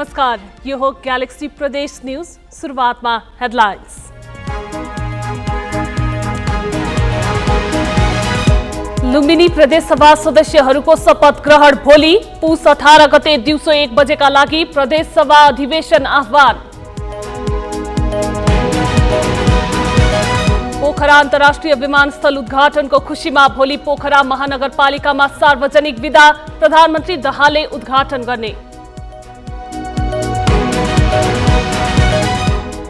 नमस्कार, यो हो ग्यालेक्सी प्रदेश न्यूज। सुरुवातमा हेडलाइन्स। लुम्बिनी प्रदेश सभा सदस्यहरूको शपथ ग्रहण भोलि पुस 18 गते दिउँसो 1 बजेका लागि प्रदेश सभा अधिवेशन आह्वान। पोखरा अन्तर्राष्ट्रिय विमानस्थल उद्घाटनको खुशीमा भोलि पोखरा महानगरपालिकामा सार्वजनिक विदा, प्रधानमन्त्री दाहालले उद्घाटन गर्ने।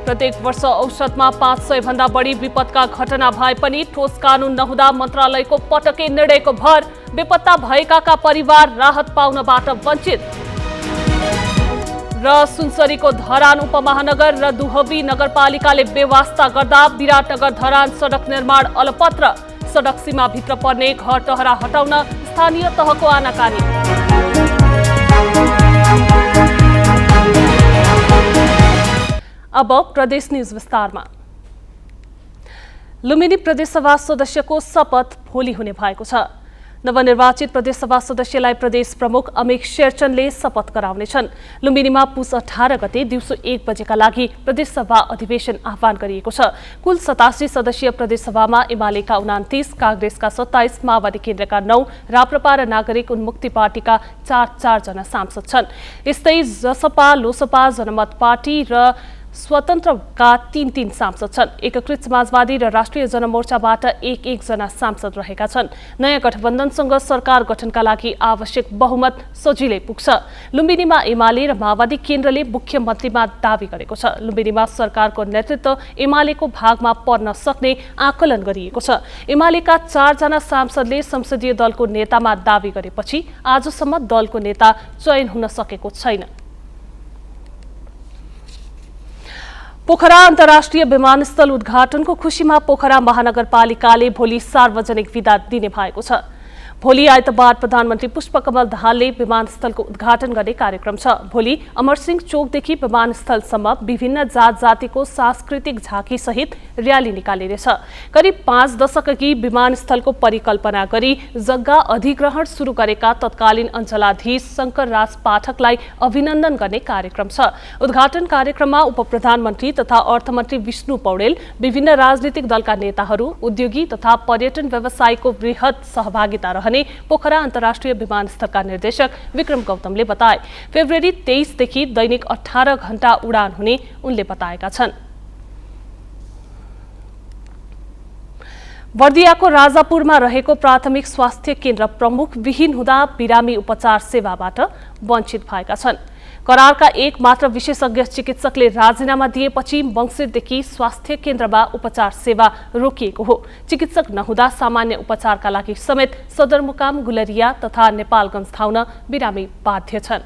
प्रत्येक वर्ष औसतमा 500 भन्दा बढी विपदका घटना भए पनि ठोस कानून नहुँदा मन्त्रालयको पटके निर्णयको भर, बेपत्ता भएकाका परिवार राहत पाउनबाट वञ्चित। र सुनसरीको धरान उपमहानगर र दुहबी नगरपालिकाले बेवास्ता गर्दा विराटनगर धरान सडक निर्माण अलपत्र, सडक सीमाभित्र पर्ने घर टहरा हटाउन स्थानीय तहको आनाकानी। अब प्रदेश न्यूज विस्तारमा। लुम्बिनी प्रदेशसभा सदस्यको शपथ भोलि हुने भएको छ। नवनिर्वाचित प्रदेशसभा सदस्यलाई प्रदेश प्रमुख अमिक शेरचनले शपथ गराउनेछन्। लुम्बिनीमा पुस 18 गते दिउँसो 1 बजेका लागि प्रदेशसभा अधिवेशन आह्वान गरिएको छ। कुल 87 सदस्यीय प्रदेशसभामा एमालेका 29, कांग्रेसका 27, माओवादी केन्द्रका 9, राप्रपा र नागरिक उन्मुक्ति पार्टीका 4 जना सांसद छन्। यस्तै जसपा, लोसपा, जनमत पार्टी र स्वतन्त्रका 3 सांसद छन्। एकीकृत समाजवादी र राष्ट्रिय जनमोर्चाबाट 1 जना सांसद रहेका छन्। नयाँ गठबन्धनसँग सरकार गठनका लागि आवश्यक बहुमत सजिलै पुग्छ। लुम्बिनीमा एमाले र माओवादी केन्द्रले मुख्यमन्त्रीमा दावी गरेको छ। लुम्बिनीमा सरकारको नेतृत्व एमालेको भागमा पर्न सक्ने आकलन गरिएको छ। एमालेका 4 जना सांसदले संसदीय दलको नेतामा दावी गरेपछि आजसम्म दलको नेता चयन हुन सकेको छैन। पोखरा अन्तर्राष्ट्रिय विमानस्थल उद्घाटनको खुशीमा पोखरा महानगरपालिकाले भोलि सार्वजनिक विदा दिने भएको छ। भोलि आइतबार प्रधानमन्त्री पुष्पकमल दाहालले विमानस्थलको उद्घाटन गर्ने कार्यक्रम छ। भोलि अमरसिंह चोकदेखि विमानस्थलसम्म विभिन्न जात जातिको सांस्कृतिक झाँकी सहित र्याली निकालिनेछ। करिब 5 दशकअघि विमानस्थलको परिकल्पना गरी जग्गा अधिग्रहण सुरु गरेका तत्कालीन अञ्चलाधीश शंकर राज पाठकलाई अभिनन्दन गर्ने कार्यक्रम छ। उद्घाटन कार्यक्रममा उपप्रधानमन्त्री तथा अर्थमन्त्री विष्णु पौडेल, विभिन्न राजनीतिक दलका नेताहरू, उद्योगी तथा पर्यटन व्यवसायको वृहत सहभागिता रहने पोखरा अन्तर्राष्ट्रिय विमानस्थलका निर्देशक विक्रम गौतमले बताए। फेब्रुअरी 23 देखि दैनिक 18 घण्टा उडान हुने उनले बताएका छन्। बर्दियाको राजापुरमा रहेको प्राथमिक स्वास्थ्य केन्द्र प्रमुख विहीन हुँदा बिरामी उपचार सेवाबाट वञ्चित भएका छन्। करारका एक मात्र विशेषज्ञ चिकित्सकले राजीनामा दिएपछि मङ्सिरदेखि स्वास्थ्य केन्द्रमा उपचार सेवा रोकिएको हो। चिकित्सक नहुँदा सामान्य उपचारका लागि समेत सदरमुकाम, गुलरिया तथा नेपालगञ्ज धाउन बिरामी बाध्य छन्।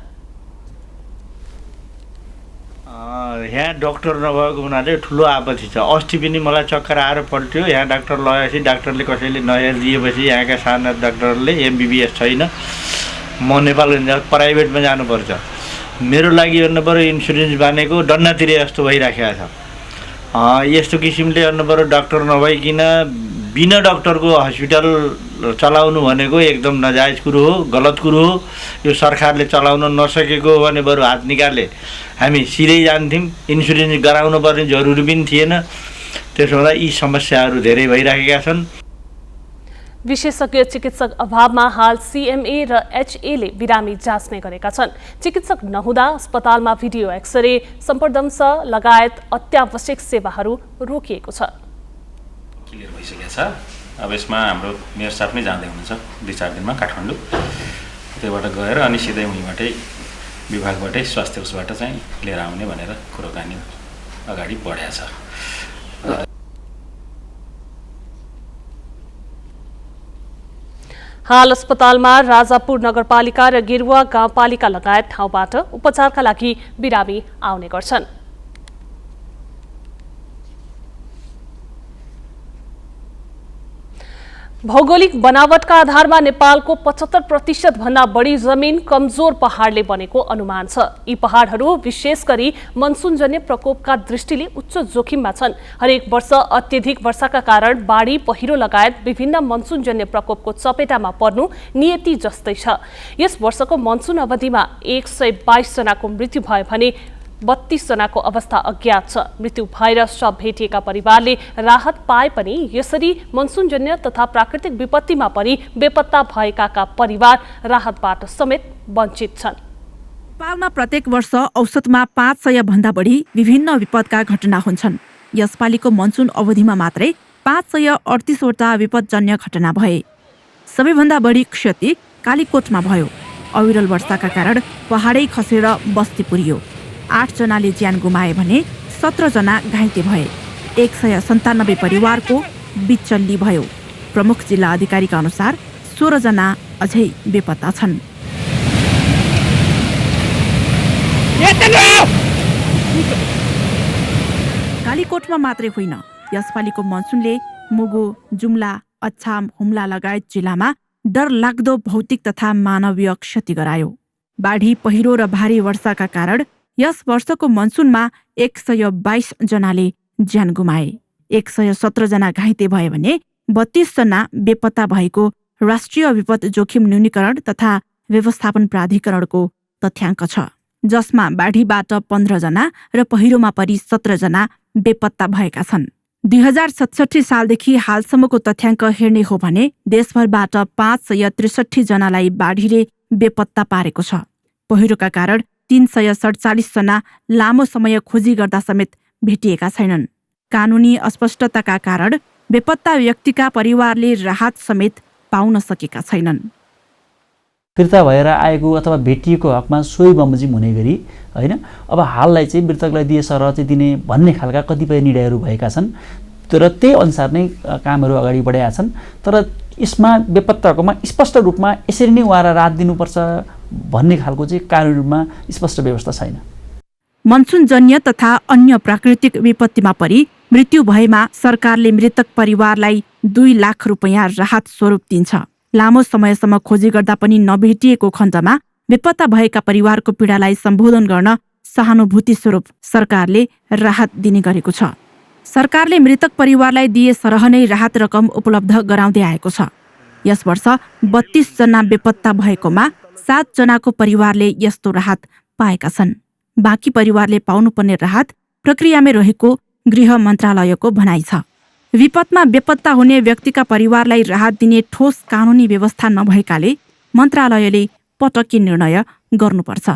यहाँ डाक्टर नभएको हुनाले ठुलो आपत्ति छ। अस्ति पनि मलाई चक्कर आएर पल्ट्यो। यहाँ डाक्टर लगाएपछि डाक्टरले कसैले नहेरिदिएपछि यहाँका साना डाक्टरले एमबिबिएस छैन, म नेपालगञ्ज प्राइभेटमा जानुपर्छ। मेरो लागि भन्नुपऱ्यो इन्सुरेन्स बानेको डन्नातिरे जस्तो भइराखेको छ। यस्तो किसिमले भन्नुपऱ्यो डाक्टर नभइकन बिना डाक्टरको हस्पिटल चलाउनु भनेको एकदम नजायज कुरो हो, गलत कुरो हो। यो सरकारले चलाउन नसकेको हो भने बरु हात निकाले हामी सिधै जान्थ्यौँ। इन्सुरेन्स गराउनु पर्ने जरुरी पनि थिएन। त्यसो हुँदा यी समस्याहरू धेरै भइराखेका छन्। विशेषज्ञ चिकित्सक अभावमा हाल सीएमए र एचएले बिरामी जाँच्ने गरेका छन्। चिकित्सक नहुँदा अस्पतालमा भिडियो एक्सरे, सम्पर्दंश लगायत अत्यावश्यक सेवाहरू रोकिएको छ। क्लियर भइसकेको छ। अब यसमा हाम्रो मेयर साहब नै जाँदै हुनुहुन्छ 2-4 दिनमा काठमाडौँ। त्यहीबाट गएर अनि सिधै उहीँबाटै विभागबाटै स्वास्थ्य उसबाट चाहिँ लिएर आउने भनेर कुराकानी अगाडि बढेको छ। हाल अस्पतालमा राजापुर नगरपालिका र गेरुवा गाउँपालिका लगायत ठाउँबाट उपचारका लागि बिरामी आउने गर्छन्। भौगोलिक बनावटका आधारमा नेपालको 75% भन्दा बढी जमिन कमजोर पहाडले बनेको अनुमान छ। यी पहाडहरू विशेष गरी मनसुनजन्य प्रकोपका दृष्टिले उच्च जोखिममा छन्। हरेक वर्ष अत्यधिक वर्षाका कारण बाढी, पहिरो लगायत विभिन्न मनसुनजन्य प्रकोपको चपेटामा पर्नु नियति जस्तै छ। यस वर्षको मनसुन अवधिमा 122 जनाको मृत्यु भयो भने 32 जनाको अवस्था अज्ञात छ। मृत्यु भएर शव भेटिएका परिवारले राहत पाए पनि यसरी मनसुनजन्य तथा प्राकृतिक विपत्तिमा पनि बेपत्ता भएकाका परिवार राहतबाट समेत वञ्चित छन्। नेपालमा प्रत्येक वर्ष औसतमा 500 भन्दा बढी विभिन्न विपदका घटना हुन्छन्। यसपालिको मनसुन अवधिमा मात्रै 538 वटा विपदजन्य घटना भए। सबैभन्दा बढी क्षति कालीकोटमा भयो। अविरल वर्षाका कारण पहाडै खसेर बस्ती पुरियो। 8 जनाले ज्यान गुमाए भने 17 जना घाइते भए। 197 परिवारको बिचल्ली भयो। प्रमुख जिल्ला अधिकारीका अनुसार 16 जना अझै बेपत्ता छन्। कालीकोटमा मात्रै होइन, यसपालिको मनसुनले मुगु, जुम्ला, अछाम, हुम्ला लगायत जिल्लामा डरलाग्दो भौतिक तथा मानवीय क्षति गरायो। बाढी, पहिरो र भारी वर्षाका कारण यस वर्षको मनसुनमा 122 जनाले ज्यान गुमाए। 117 जना घाइते भए भने 32 जना बेपत्ता भएको राष्ट्रिय विपद जोखिम न्यूनीकरण तथा व्यवस्थापन प्राधिकरणको तथ्याङ्क छ, जसमा बाढीबाट 15 जना र पहिरोमा परि 17 जना बेपत्ता भएका छन्। 2067 सालदेखि हालसम्मको तथ्याङ्क हेर्ने हो भने देशभरबाट 563 जनालाई बाढीले बेपत्ता पारेको छ। पहिरोका कारण 347 जना लामो समय खोजी गर्दा समेत भेटिएका छैनन्। कानुनी अस्पष्टताका कारण बेपत्ता व्यक्तिका परिवारले राहत समेत पाउन सकेका छैनन्। फिर्ता भएर आएको अथवा भेटिएको हकमा सोही बमोजिम हुने गरी हैन, अब हाललाई चाहिँ मृतकलाई दिए सरह चाहिँ दिने भन्ने खालका कतिपय निर्णयहरू भएका छन्। तर त्यही अनुसार नै कामहरू अगाडि बढेका छन्। तर यसमा बेपत्ता हकमा स्पष्ट रूपमा यसरी नै उहाँलाई राहत दिनुपर्छ भन्ने खालको चाहिँ कानुनमा स्पष्ट व्यवस्था छैन। मनसुनजन्य तथा अन्य प्राकृतिक विपत्तिमा परि मृत्यु भएमा सरकारले मृतक परिवारलाई 2 लाख रुपैयाँ राहत स्वरूप दिन्छ। लामो समयसम्म खोजी गर्दा पनि नभेटिएको खण्डमा बेपत्ता भएका परिवारको पीडालाई सम्बोधन गर्न सहानुभूति स्वरूप सरकारले राहत दिने गरेको छ। सरकारले मृतक परिवारलाई दिए सरह नै राहत रकम उपलब्ध गराउँदै आएको छ। यस वर्ष 32 जना बेपत्ता भएकोमा 7 जनाको परिवारले यस्तो राहत पाएका छन्। बाँकी परिवारले पाउनुपर्ने राहत प्रक्रियामै रहेको गृह मन्त्रालयको भनाइ छ। विपदमा बेपत्ता हुने व्यक्तिका परिवारलाई राहत दिने ठोस कानुनी व्यवस्था नभएकाले मन्त्रालयले पटक्की निर्णय गर्नुपर्छ।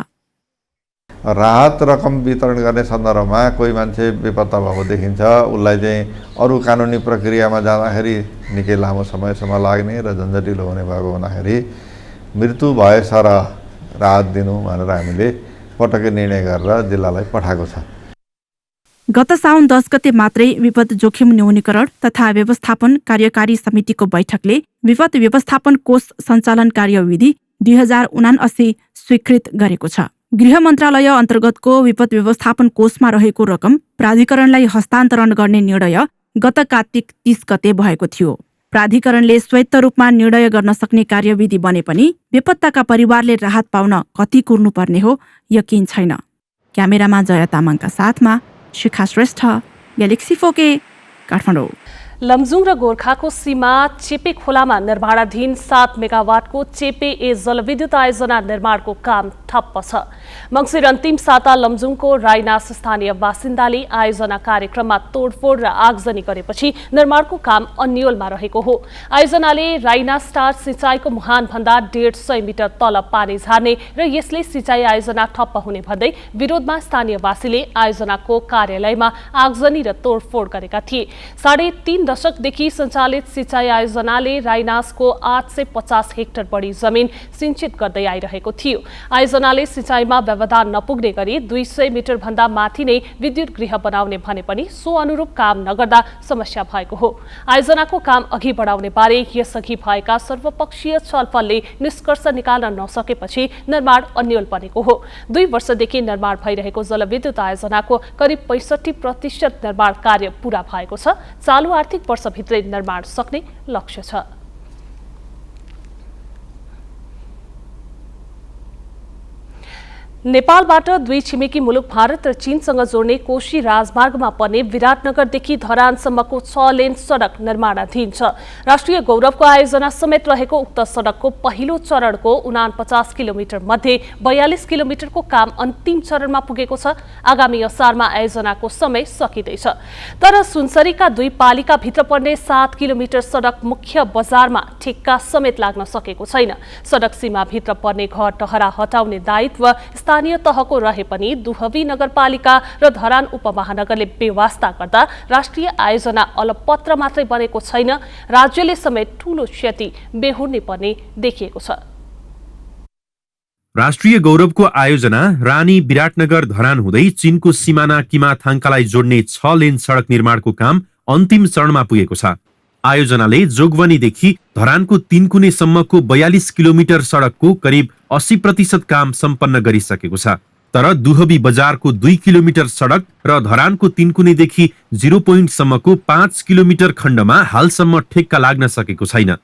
राहत रकम वितरण गर्ने सन्दर्भमा कोही मान्छे बेपत्ता भएको देखिन्छ, उसलाई चाहिँ अरू कानुनी प्रक्रियामा जाँदाखेरि निकै लामो समयसम्म लाग्ने र झन्झटिलो हुने भएको हुँदाखेरि मृत्यु भए सरह राहत दिनु भनेर हामीले पटक्कै निर्णय गरेर जिल्लालाई पठाएको छ। गत साउन 10 गते मात्रै विपद जोखिम न्यूनीकरण तथा व्यवस्थापन कार्यकारी समितिको बैठकले विपद व्यवस्थापन कोष सञ्चालन कार्यविधि 2079 स्वीकृत गरेको छ। गृह मन्त्रालय अन्तर्गतको विपद व्यवस्थापन कोषमा रहेको रकम प्राधिकरणलाई हस्तान्तरण गर्ने निर्णय गत कार्तिक 30 गते भएको थियो। प्राधिकरणले स्वायत्त रूपमा निर्णय गर्न सक्ने कार्यविधि बने पनि बेपत्ताका परिवारले राहत पाउन कति कुर्नुपर्ने हो यकिन छैन। क्यामेरामा जया तामाङका साथमा शिखा श्रेष्ठ, ग्यालेक्सी 4K, काठमाडौँ। लमजुङ र गोर्खाको सीमा चेपे खोलामा निर्माणाधीन 7 मेगावाटको चेपे ए जलविद्युत आयोजना निर्माणको काम ठप्प छ। मङ्सिर अन्तिम साता लमजुङको राइनास स्थानीय बासिन्दाले आयोजना कार्यक्रममा तोडफोड र आगजनी गरेपछि निर्माणको काम अन्योलमा रहेको हो। आयोजनाले राइनास स्टार सिँचाइको मुहानभन्दा 150 मिटर तल पानी झार्ने र यसले सिँचाइ आयोजना ठप्प हुने भन्दै विरोधमा स्थानीयवासीले आयोजनाको कार्यालयमा आगजनी र तोडफोड गरेका थिए। 3.5 दशकदेखि सञ्चालित सिँचाइ आयोजनाले राइनासको 850 हेक्टर बढी जमिन सिंचित गर्दै आइरहेको थियो। आयोजनाले सिँचाइमा व्यवधान नपुग्ने गरी 200 मिटर भन्दा माथि नै विद्युत गृह बनाउने भने पनि सो अनुरूप काम नगर्दा समस्या भएको हो। आयोजनाको काम अघि बढाउने बारे यसअघि भएका सर्वपक्षीय छलफलले निष्कर्ष निकाल्न नसकेपछि निर्माण अन्योल बनेको हो। 2 वर्षदेखि निर्माण भइरहेको जलविद्युत आयोजनाको करिब 65% निर्माण कार्य पूरा भएको छ। चालु आर्थिक वर्षभित्रै निर्माण सक्ने लक्ष्य छ। नेपालबाट दुई छिमेकी मुलुक भारत र चीनसँग जोड्ने कोशी राजमार्गमा पर्ने विराटनगरदेखि धरानसम्मको 6 लेन सडक निर्माणाधीन छ। राष्ट्रिय गौरवको आयोजना समेत रहेको उक्त सडकको पहिलो चरणको 49 किलोमिटर मध्ये 42 किलोमिटरको काम अन्तिम चरणमा पुगेको छ। आगामी असारमा आयोजनाको समय सकिँदैछ। तर सुनसरीका दुई पालिकाभित्र पर्ने 7 किलोमिटर सडक मुख्य बजारमा ठेक्का समेत लाग्न सकेको छैन। सडक सीमाभित्र पर्ने घर टहरा हटाउने दायित्व स्थानीय तहको रहे पनि दुहवी नगरपालिका र धरान उपमहानगरले बेवास्ता गर्दा राष्ट्रिय आयोजना अलपत्र मात्रै बनेको छैन, राज्यले समेत ठूलो क्षति बेहोर्ने पर्ने देखिएको छ। राष्ट्रिय गौरवको आयोजना रानी विराटनगर धरान हुँदै चीनको सिमाना किमाथाङकालाई जोड्ने 6 लेन सडक निर्माणको काम अन्तिम चरणमा पुगेको छ। आयोजनाले जोगवनीदेखि धरानको तीनकुनेसम्मको 42 किलोमिटर सडकको करिब 80% काम सम्पन्न गरिसकेको छ। तर दुहवी बजारको 2 किलोमिटर सडक र धरानको तीनकुनेदेखि 0 पोइन्टसम्मको 5 किलोमिटर खण्डमा हालसम्म ठेक्का लाग्न सकेको छैन।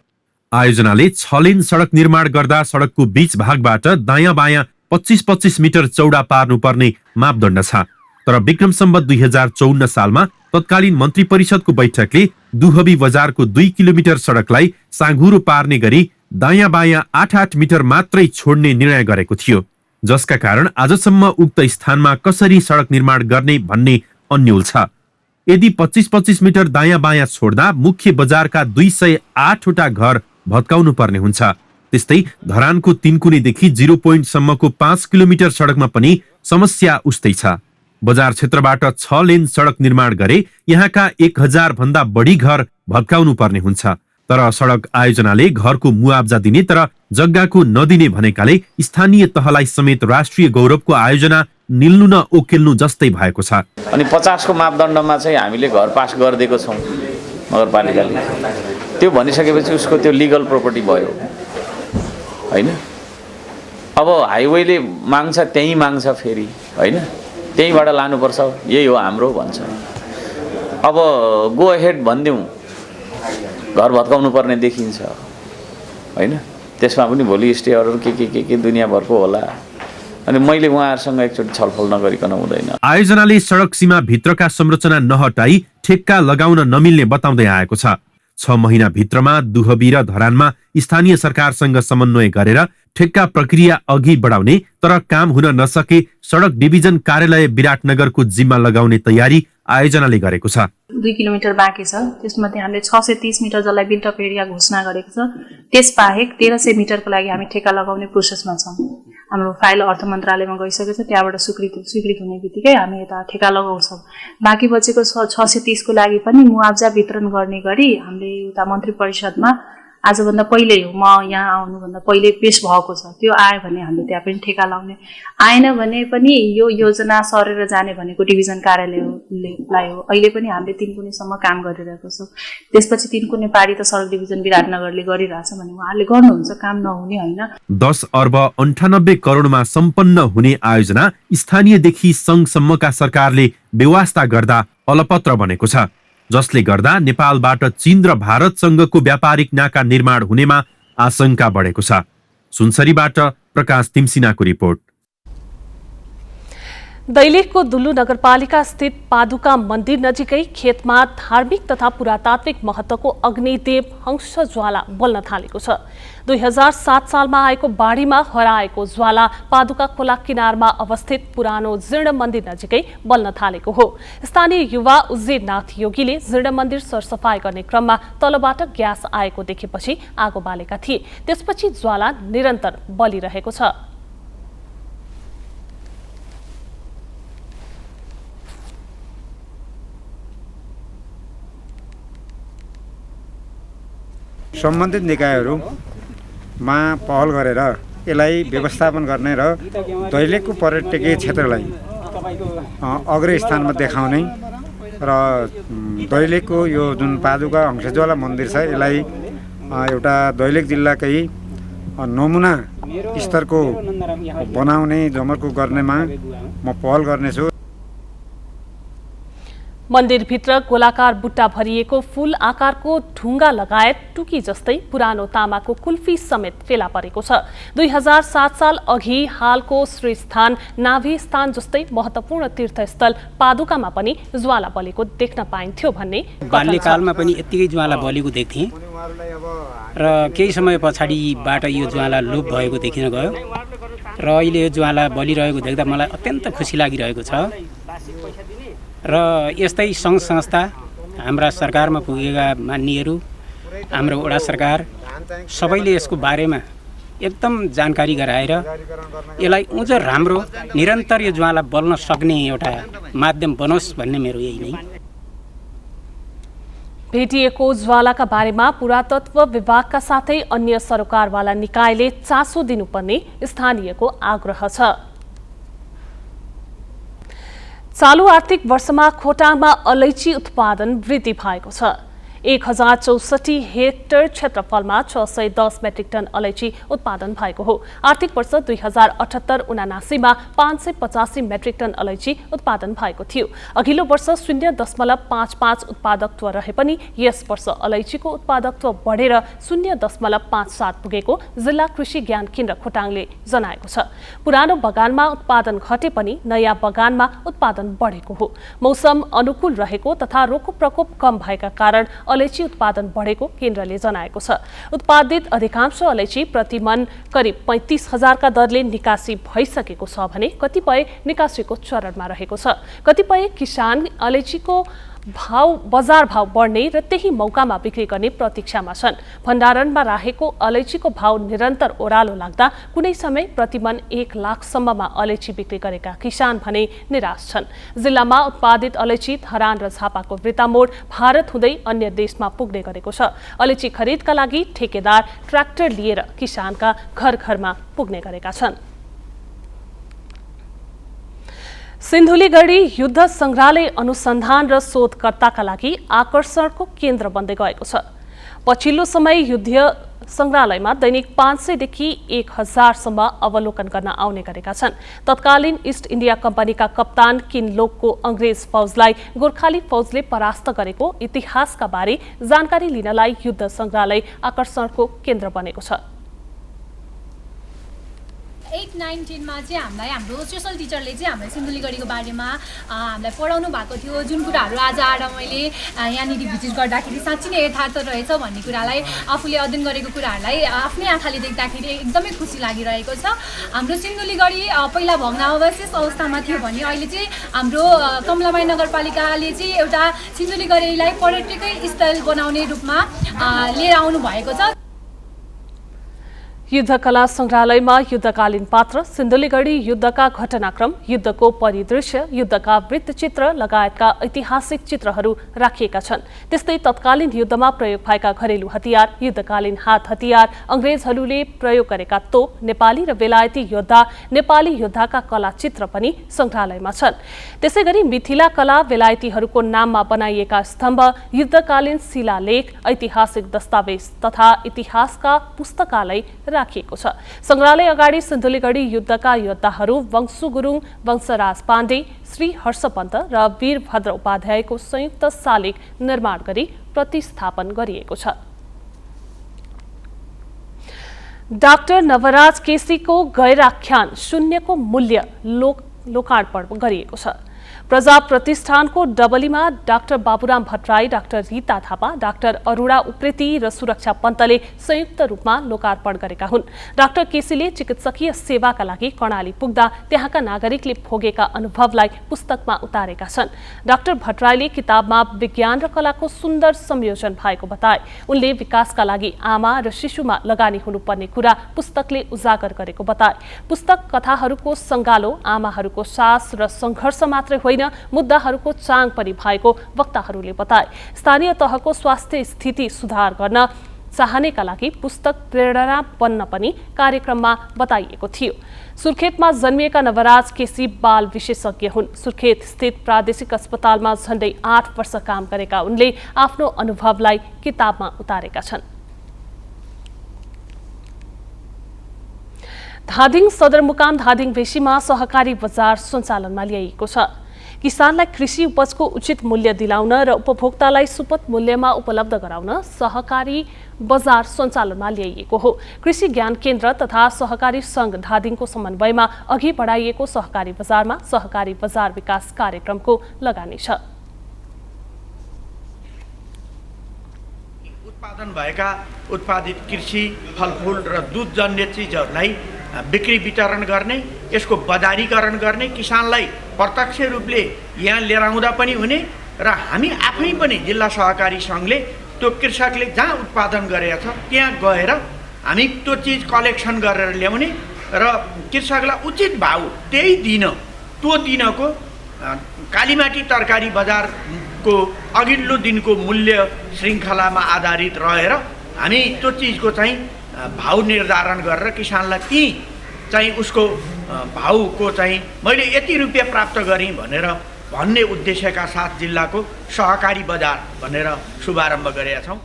आयोजनाले 6 लेन सडक निर्माण गर्दा सडकको बीच भागबाट दायाँ बायाँ 25-25 मिटर चौडा पार्नुपर्ने मापदण्ड छ। तर विक्रम सम्वत 2054 सालमा तत्कालीन मन्त्री परिषदको बैठकले दुहवी बजारको 2 किलोमिटर सडकलाई साँघुरो पार्ने गरी दायाँ बायाँ 8-8 मिटर मात्रै छोड्ने निर्णय गरेको थियो, जसका कारण आजसम्म उक्त स्थानमा कसरी सडक निर्माण गर्ने भन्ने अन्यल छ। यदि 25-25 मिटर दायाँ बायाँ छोड्दा मुख्य बजारका 208 वटा घर भत्काउनु पर्ने हुन्छ। त्यस्तै धरानको तीनकुनेदेखि 0 पोइन्टसम्मको 5 किलोमिटर सडकमा पनि समस्या उस्तै छ। बजार क्षेत्रबाट 6 लेन सडक निर्माण गरे यहाँका 1000 भन्दा बढी घर भत्काउनु पर्ने हुन्छ। तर सडक आयोजनाले घरको मुआब्जा दिने तर जग्गाको नदिने भनेकाले स्थानीय तहलाई समेत राष्ट्रिय गौरवको आयोजना निल्नु न ओकेल्नु जस्तै भएको छ। अनि 50 को मापदण्डमा चाहिँ हामीले घर पास गरिदिएको छौँ नगरपालिकाले। त्यो भनिसकेपछि उसको त्यो लिगल प्रोपर्टी भयो हैन। अब हाइवेले माग्छ त्यही माग्छ फेरि हैन, त्यहीबाट लानुपर्छ, यही हो हाम्रो भन्छ। अब गो अहेड भनिदिउँ घर भत्काउनु पर्ने देखिन्छ हैन। त्यसमा पनि भोलि स्टे अर्डर के दुनियाँभरको होला। अनि मैले उहाँहरूसँग एकचोटि छलफल नगरिकन हुँदैन। आयोजनाले सडक सीमा भित्रका संरचना नहटाई ठेक्का लगाउन नमिल्ने बताउँदै आएको छ। 6 महिना भित्रमा दुहवी र धरानमा स्थानीय सरकारसँग समन्वय गरेर ठेक्का प्रक्रिया अघि बढाउने तर काम हुन नसके सडक डिभिजन कार्यालय विराटनगरको जिम्मा लगाउने तयारी आयोजनाले गरेको छ। 2 किलोमिटर बाँकी छ, त्यसमध्ये हामीले 630 मिटर जसलाई बिल्ट अप एरिया घोषणा गरेको छ। त्यसबाहेक 1300 मिटरको लागि हामी ठेक्का लगाउने प्रोसेसमा छौँ। हाम्रो फाइल अर्थ मन्त्रालयमा गइसकेको छ, त्यहाँबाट स्वीकृत हुने बित्तिकै हामी यता ठेक्का लगाउँछौँ। बाँकी बचेको 630 को लागि पनि मुआब्जा वितरण गर्ने गरी हामीले उता मन्त्री परिषदमा आजभन्दा पहिले हो, म यहाँ आउनुभन्दा पहिले पेश भएको छ। त्यो आयो भने हामीले त्यहाँ पनि ठेक्का लाउने, आएन भने पनि यो योजना सरेर जाने भनेको डिभिजन कार्यालयलाई हो। अहिले पनि हामीले तीनकुनेसम्म काम गरिरहेको छौँ। त्यसपछि तीनकुने पारी त सडक डिभिजन विराटनगरले गरिरहेछ भने उहाँहरूले गर्नुहुन्छ, काम नहुने होइन। 10 अर्ब 98 करोडमा सम्पन्न हुने आयोजना स्थानीयदेखि सङ्घसम्मका सरकारले बेवास्ता गर्दा अलपत्र बनेको छ, जसले गर्दा नेपालबाट चीन र भारतसँगको व्यापारिक नाका निर्माण हुनेमा आशंका बढेको छ। सुनसरीबाट प्रकाश तिमसिनाको रिपोर्ट। दैलेखको दुल्लु नगरपालिका स्थित पादुका मन्दिर नजिकै खेतमा धार्मिक तथा पुरातात्विक महत्त्वको अग्निदेव हंस ज्वाला बल्न थालेको छ। 2007 सालमा आएको बाढीमा हराएको ज्वाला पादुका खोला किनारमा अवस्थित पुरानो जीर्ण मन्दिर नजिकै बल्न थालेको हो। स्थानीय युवा उज्जेरनाथ योगीले जीर्ण मन्दिर सरसफाई गर्ने क्रममा तलबाट ग्यास आएको देखेपछि आगो बालेका थिए। त्यसपछि ज्वाला निरन्तर बलिरहेको छ। सम्बन्धित निकायहरूमा पहल गरेर यसलाई व्यवस्थापन गर्ने र दैलेखको पर्यटकीय क्षेत्रलाई अग्र स्थानमा देखाउने र दैलेखको यो जुन पादुका हंसज्वाला मन्दिर छ यसलाई एउटा दैलेख जिल्लाकै नमुना स्तरको बनाउने जमर्को गर्नेमा म पहल गर्नेछु। मन्दिरभित्र गोलाकार बुट्टा भरिएको फूल आकारको ढुङ्गा लगायत टुकी जस्तै पुरानो तामाको कुल्फी समेत फेला परेको छ। 2007 साल अघि हालको श्रीस्थान नाभि स्थान जस्तै महत्त्वपूर्ण तीर्थस्थल पादुकामा पनि ज्वाला बलेको देख्न पाइन्थ्यो भन्ने बाल्यकालमा पनि यत्तिकै ज्वाला बलेको देख्थेँ र केही समय पछाडिबाट यो ज्वाला लोप भएको देखिन गयो र अहिले यो ज्वाला बलिरहेको देख्दा मलाई अत्यन्त खुसी लागिरहेको छ। र यस्तै सङ्घ संस्था हाम्रा सरकारमा पुगेका मान्यहरू हाम्रो वडा सरकार सबैले यसको बारेमा एकदम जानकारी गराएर यसलाई अझ राम्रो निरन्तर यो ज्वाला बल्न सक्ने एउटा माध्यम बनोस् भन्ने मेरो यही नै। भेटिएको ज्वालाका बारेमा पुरातत्व विभागका साथै अन्य सरोकारवाला निकायले चासो दिनुपर्ने स्थानीयको आग्रह छ। चालू आर्थिक वर्षमा खोटाङमा अलैची उत्पादन वृद्धि भएको छ। 1064 हेक्टर क्षेत्रफलमा 610 मेट्रिक टन अलैची उत्पादन भएको हो। आर्थिक वर्ष 2078-79 मा 585 मेट्रिक टन अलैची उत्पादन भएको थियो। अघिल्लो वर्ष 0.55 उत्पादकत्व रहे पनि यस वर्ष अलैचीको उत्पादकत्व बढेर 0.57 पुगेको जिल्ला कृषि ज्ञान केन्द्र खोटाङले जनाएको छ। पुरानो बगानमा उत्पादन घटे पनि नयाँ बगानमा उत्पादन बढेको हो। मौसम अनुकूल रहेको तथा रोगको प्रकोप कम भएका कारण अलैची उत्पादन बढेको केन्द्रले जनाएको छ। उत्पादित अधिकांश अलैची प्रतिमन करिब 35,000 का दरले निकासी भइसकेको छ भने कतिपय निकासीको चरणमा रहेको छ। कतिपय किसान अलैचीको बजार भाव बढ्ने र त्यही मौकामा बिक्री गर्ने प्रतीक्षामा छन्। भण्डारणमा राखेको अलैचीको भाव निरन्तर ओह्रालो लाग्दा कुनै समय प्रतिमन 1 लाखसम्ममा अलैची बिक्री गरेका किसान भने निराश छन्। जिल्लामा उत्पादित अलैची धरान र झापाको वृत्तामोड भारत हुँदै अन्य देशमा पुग्ने गरेको छ। अलैची खरिदका लागि ठेकेदार ट्र्याक्टर लिएर किसानका घर घरमा पुग्ने गरेका छन्। सिन्धुलीगढी युद्ध संग्रहालय अनुसन्धान र शोधकर्ताका लागि आकर्षणको केन्द्र बन्दै गएको छ। पछिल्लो समय युद्ध संग्रहालयमा दैनिक 500 देखि 1000 सम्म अवलोकन गर्न आउने गरेका छन्। तत्कालीन इस्ट इन्डिया कम्पनीका कप्तान किनलोकको अंग्रेज फौजलाई गोर्खाली फौजले परास्त गरेको इतिहासका बारे जानकारी लिनलाई युद्ध संग्रहालय आकर्षणको केन्द्र बनेको छ। 8, 9, 10 मा चाहिँ हामीलाई हाम्रो सोसल टिचरले चाहिँ हामीलाई सिन्धुलीगढीको बारेमा हामीलाई पढाउनु भएको थियो। जुन कुराहरू आज आएर मैले यहाँनिर भिजिट गर्दाखेरि साँच्चै नै यथार्थ रहेछ भन्ने कुरालाई आफूले अध्ययन गरेको कुराहरूलाई आफ्नै आँखाले देख्दाखेरि एकदमै खुसी लागिरहेको छ। हाम्रो सिन्धुलीगढी पहिला भग्नावशेष अवस्थामा थियो भने अहिले चाहिँ हाम्रो कमलाबाई नगरपालिकाले चाहिँ एउटा सिन्धुलीगढीलाई पर्यटकीय स्थल बनाउने रूपमा लिएर आउनु भएको छ। युद्धकला संग्रहालयमा युद्धकालीन पात्र, सिन्धुलीगढी युद्धका घटनाक्रम, युद्धको परिदृश्य, युद्धका वृत्तचित्र लगायतका ऐतिहासिक चित्रहरू राखिएका छन्। त्यस्तै तत्कालीन युद्धमा प्रयोग भएका घरेलु हतियार, युद्धकालीन हात हतियार, अंग्रेजहरूले प्रयोग गरेका तोप, नेपाली र बेलायती योद्धा, नेपाली योद्धाका कला चित्र पनि संग्रहालयमा छन्। त्यसैगरी मिथिला कला, बेलायतीहरूको नाममा बनाइएका स्तम्भ, युद्धकालीन शिलालेख, ऐतिहासिक दस्तावेज तथा इतिहासका पुस्तकालय राखिएको छ। संग्रहालय अगाडि सिन्धुलीगढी युद्धका योद्धाहरू वंशु गुरुङ, वंशराज पाण्डे, श्री हर्ष पन्त र वीरभद्र उपाध्यायको संयुक्त शालिग निर्माण गरी प्रतिस्थापन गरिएको छ। डाक्टर नवराज केसीको गैराख्यान शून्यको मूल्य लोकार्पण गरिएको छ। प्रजा प्रतिष्ठानको डबलीमा doctor Baburam Bhattarai, doctor Rita Thapa, doctor Aruna Upreti र सुरक्षा पन्तले संयुक्त रूपमा लोकार्पण गरेका हुन्। डाक्टर केसीले चिकित्सकीय सेवाका लागि कर्णाली पुग्दा त्यहाँका नागरिकले भोगेका अनुभवलाई पुस्तकमा उतारेका छन्। डाक्टर भट्टराईले किताबमा विज्ञान र कलाको सुन्दर संयोजन भएको बताए। उनले विकासका लागि आमा र शिशुमा लगानी हुनुपर्ने कुरा पुस्तकले उजागर गरेको बताए। पुस्तक कथाहरूको सङ्गालो आमाहरूको साहस र सङ्घर्ष मात्रै होइन, मुद्दाहरूको चाङ पनि भएको वक्ताहरूले बताए। स्थानीय तहको स्वास्थ्य स्थिति सुधार गर्न चाहनेका लागि पुस्तक प्रेरणा बन्न पनि कार्यक्रममा बताइएको थियो। सुर्खेतमा जन्मिएका नवराज केसी बाल विशेषज्ञ हुन्। सुर्खेत स्थित प्रादेशिक अस्पतालमा झण्डै 8 वर्ष काम गरेका उनले आफ्नो अनुभवलाई किताबमा उतारेका छन्। धादिङ सदरमुकाम धादिङ भेशीमा सहकारी बजार सञ्चालनमा ल्याइएको छ। किसानलाई कृषि उपजको उचित मूल्य दिलाउन र उपभोक्तालाई सुपथ मूल्यमा उपलब्ध गराउन सहकारी बजार सञ्चालनमा ल्याइएको हो। कृषि ज्ञान केन्द्र तथा सहकारी सङ्घ धादिङको समन्वयमा अघि बढाइएको सहकारी बजारमा सहकारी बजार विकास कार्यक्रमको लगानी छ। उत्पादन भएका उत्पादित कृषि फलफुल र दुधजन्य चिजहरूलाई बिक्री वितरण गर्ने, यसको बजारीकरण गर्ने, किसानलाई प्रत्यक्ष रूपले यहाँ लिएर आउँदा पनि हुने र हामी आफै पनि जिल्ला सहकारी सङ्घले त्यो कृषकले जहाँ उत्पादन गरेको छ त्यहाँ गएर हामी त्यो चिज कलेक्सन गरेर ल्याउने र कृषकलाई उचित भाउ त्यही दिन त्यो दिनको कालीमाटी तरकारी बजारको अघिल्लो दिनको मूल्य श्रृङ्खलामा आधारित रहेर हामी त्यो चिजको चाहिँ भाउ निर्धारण गरेर किसानलाई ती चाहिँ उसको भाउको चाहिँ मैले यति रुपियाँ प्राप्त गरेँ भनेर भन्ने उद्देश्यका साथ जिल्लाको सहकारी बजार भनेर शुभारम्भ गरेका छौँ।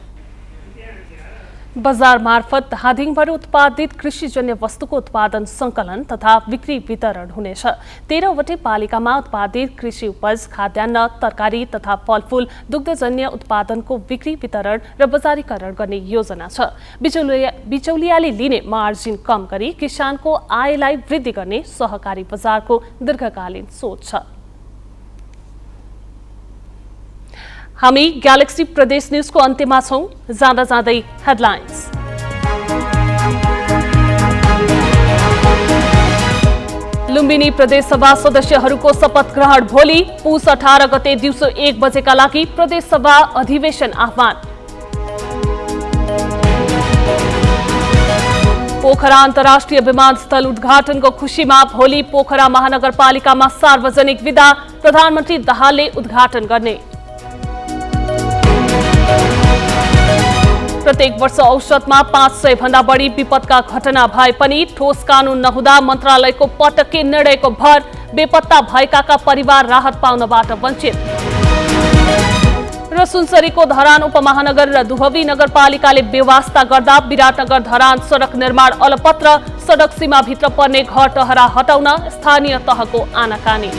बजार मार्फत धादिङबाट उत्पादित कृषिजन्य वस्तुको उत्पादन सङ्कलन तथा बिक्री वितरण हुनेछ। 13वटै पालिकामा उत्पादित कृषि उपज, खाद्यान्न, तरकारी तथा फलफुल, दुग्धजन्य उत्पादनको बिक्री वितरण र बजारीकरण गर्ने योजना छ। बिचौलियाले लिने मार्जिन कम गरी किसानको आयलाई वृद्धि गर्ने सहकारी बजारको दीर्घकालीन सोच छ। हामी ग्यालेक्सी प्रदेश न्यूजको अन्त्यमा छौं। जाँदा जाँदै हेडलाइन्स। लुम्बिनी प्रदेशसभा सदस्यहरूको शपथ ग्रहण भोलि पुस 18 गते दिउँसो 1 बजेका लागि प्रदेशसभा अधिवेशन आह्वान। पोखरा अन्तर्राष्ट्रिय विमानस्थल उद्घाटनको खुशीमा भोलि पोखरा महानगरपालिकामा सार्वजनिक विदा, प्रधानमन्त्री दाहालले उद्घाटन गर्ने। प्रत्येक वर्ष औसतमा 500 भन्दा बढी विपदका घटना भए पनि ठोस कानून नहुँदा मन्त्रालयको पटक्कै निर्णयको भर बेपत्ता भएकाका परिवार राहत पाउनबाट वञ्चित। र सुनसरीको धरान उपमहानगर र दुहवी नगरपालिकाले बेवास्ता गर्दा विराटनगर धरान सडक निर्माण अलपत्र, सडक सीमाभित्र पर्ने घर टहरा हटाउन स्थानीय तहको आनाकानी।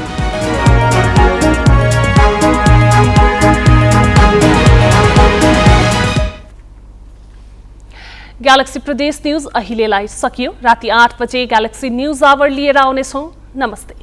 ग्यालेक्सी प्रदेश न्यूज अहिलेलाई सकियो। राति 8 बजे ग्यालेक्सी न्यूज आवर लिएर आउनेछौँ। नमस्ते।